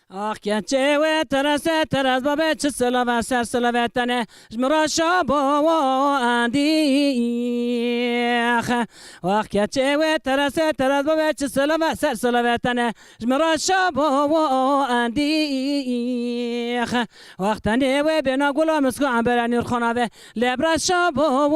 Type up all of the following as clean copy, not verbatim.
آخ که چه و ترس بابه چه سلوه سر سلوه تنه جمرا شابو اندیخ آخ که چه و ترس بابه چه سلوه سر سلوه تنه جمرا شابو اندیخ وقتنی و بنا گلا مسکو عبرانی خنابه لبرا شابو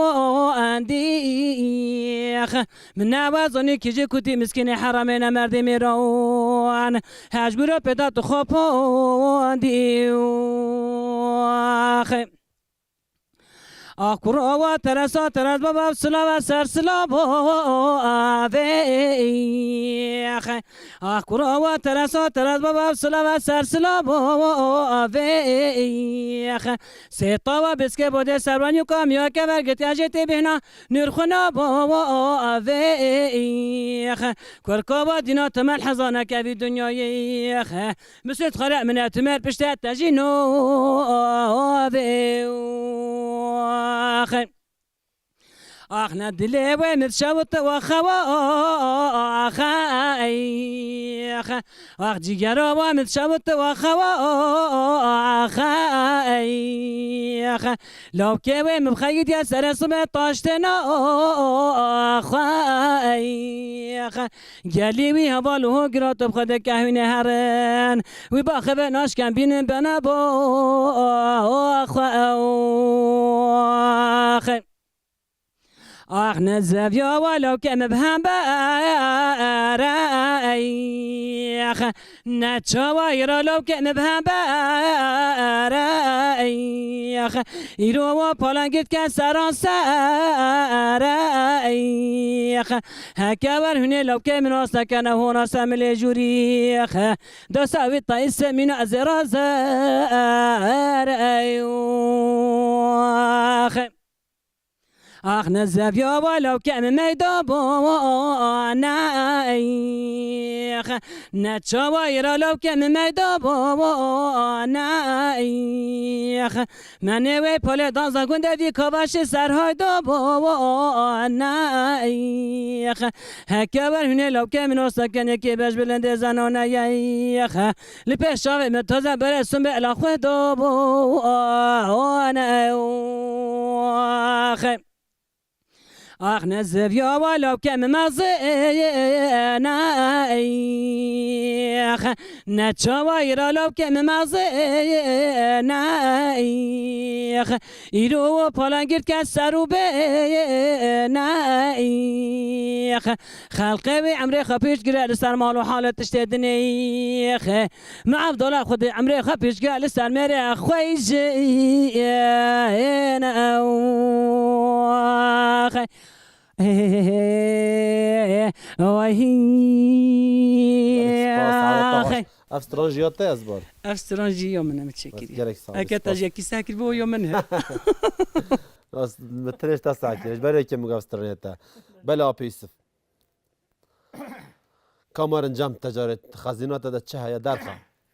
اندیخ من نوازونی که جی کتی مسکین حرامین مردی میرون هجبورو پیدا تو خواباندیوخ آکوروا ترس بابا سلا و سر سلا باویخ آکوروا ترس بابا سلا و سر سلا باویخ سیتا و بسکه بوده سروانیو کامیا که ورگت اجتی بهنا نرخنا باویخ کرکوا دینا تمل حزانه که بی دنیاییخ مثل خرق من اتمر پشت تجینو آخ آخ ندلی و متشوت و خوا آخ آخ جیگر و متشوت و خوا آخ لو که و مبخید یا سر سم تاشتنا آخ گلی وی حوالو گرات بخد کهین هرن وی باخه و ناش کم بین بنا با آخ آخ نزفيا ولو كان بهم باريخ نتشاوير لو كان بهم باريخ يرو بولانجت كسران ساريخ هكاور هنا لو كان من وسط كان هنا سامل جوريخ دساوي طيس من أزرازر آخ نزفيا ولو كان ميدابونايخ نتشاوير لو كان ميدابونايخ منوي بولي دانزا گنده دي كواش سرهای دابونايخ هكاور هنا لو كان من وسكن يكي باش بلند زنانايخ لبشاوي متوزا برسون بألا خود دابونايخ آخ نزفيا ولو كان مزينايخ نتشاوير لو كان مزينايخ يرو بولانجير كسرو بينايخ خلقي عمري خبيش قرأ لسر مالو حالة تشتدنيخ مع عبدالله خد عمري خبيش قرأ لسر مري خويجينايخ افسترانجيات ازبار افسترانجيو من متشكرين اكيد تاجيكي ساكر بو يوم منها متريش تساكر بري كم افسترانيتا بلا بيسف كامرن جام تجارة خزينات ده تشها يا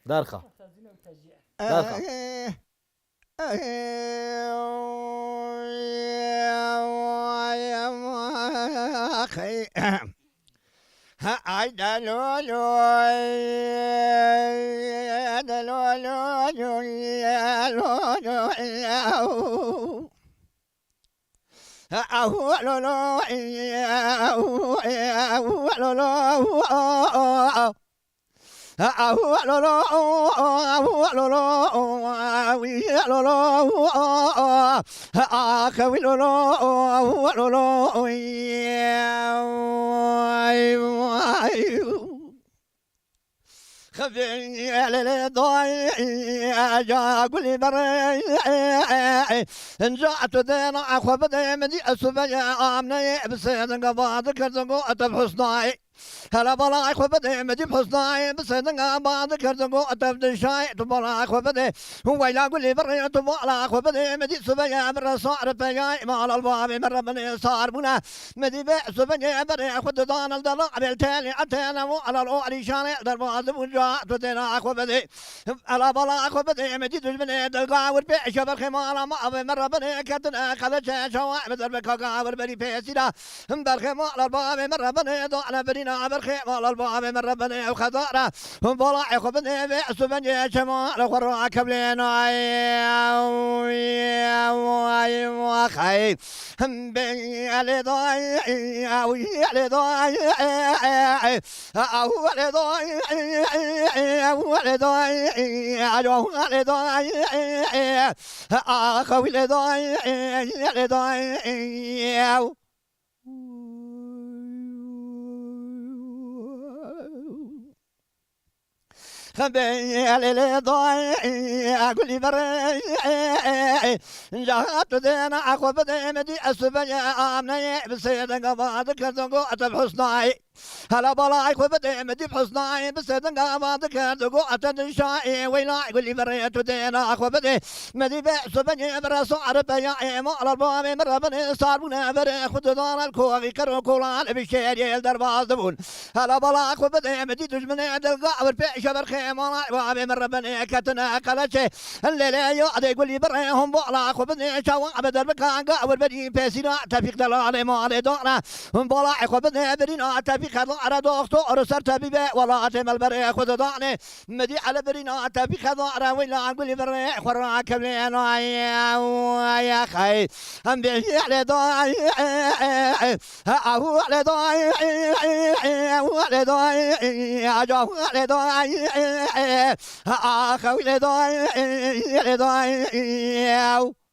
درخه I خذني على ضايع جا قولي بري إن جاءت دينا أخو بدي مدي أسبيا آمني بسيدن قبض كرزقو أتب حسناي هلا بلا أخو بدي مدي بحسناي بسيدن قبض كرزقو أتب دشاي تبلا أخو بدي هو لا قولي بري تبلا أخو بدي مدي سبيا برصار بياي مال الباب من ربنا صار بنا مدي بسبيا بري أخو دان الدلع بالتالي أتينا على الأولي شاني درباز وجا تدينا أخو بدي على بلا أخو بدي مدي تجبني دلقاور بيشبر خمالا ما أبي مرة بني كتنا خلت شواء بدر بكاكاور بري بيسيدا برخمال الباب مرة بني على بري برينا برخي مال الباب من ربنا وخضارة هم بلاعي خبني بأس بني شمال وخرا كبلينا وخي هم بي علي ضاي علي ضاي علي ضاي علي ضاي علي ضاي أخوي لضاي لضاي خبي علي ضاي أقول لي بري جهات دينا أخو بدي مدي أسبيا أمني بسيد قباد كردو أتب حسناي هلا بلاي خو بدي مدي بحسناي بسيد قباد كردو أتب شاي ويلا أقول لي بري تدينا أخو بدي مدي بأسبيا برسو عربيا مال الباب مرة بني صاربنا بري خد دار الكوغي كرو كولان بشير درباز دبون هلا بلاي خو بدي مدي تجمني دلقا وربيش برخي مالاي بابي مرة بني كتنا كلاشي الليلة يقعد يقول لي بريهم بولا خو بدي شوا بدر بكان قاور بدي بيسينا تفيق دلالي مالي دونا بولا خو بدي برينا تفيق دار دكتور سر طبيب ولا تمل بري خود داني مدي على برينا تفيق دار ولا اقول لي بري خرا كبلينا يا خي هم بيجي على داي هو على داي على داي اجو على داي اخوي على داي